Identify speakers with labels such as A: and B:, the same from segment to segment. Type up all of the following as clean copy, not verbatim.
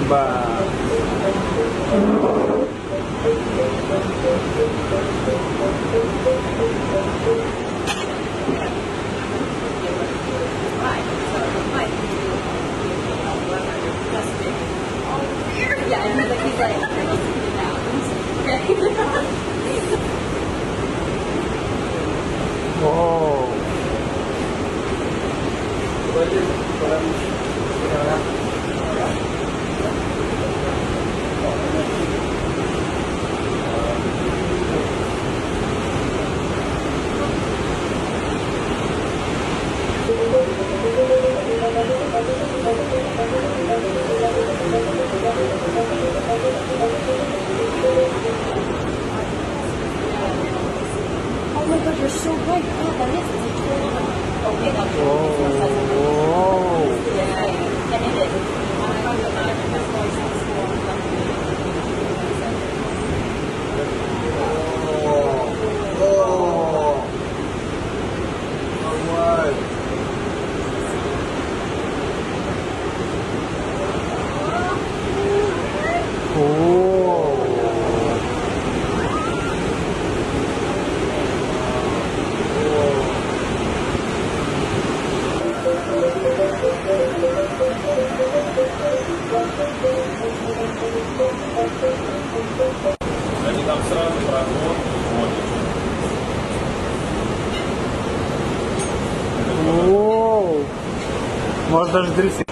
A: Ba.
B: Yeah, and he's like,
A: Oh.
B: oh my god, you're so right. Oh, that is it's a total. Okay, that's
A: Oh.
B: yeah, and it is.
C: Они там сразу проход,
A: Оу. Может даже 30.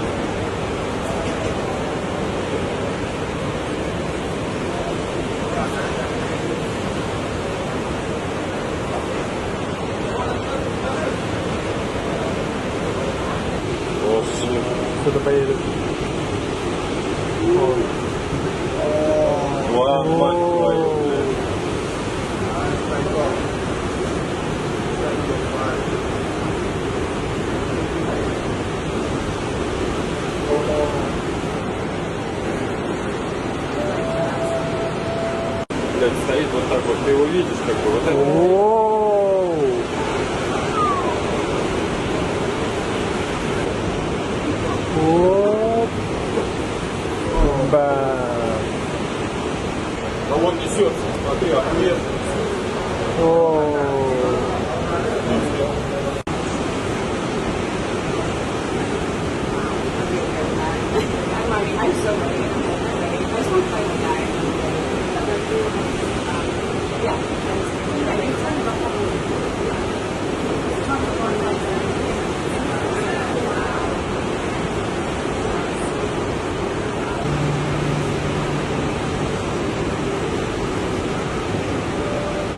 A: Кто-то поедет.
C: Вау, мать твою, блядь. Блядь, стоит вот так вот, ты его видишь, как бы, вот это.
A: Оу. Оп. Ба.
C: А он несется, смотри, охуенно.
A: Оу.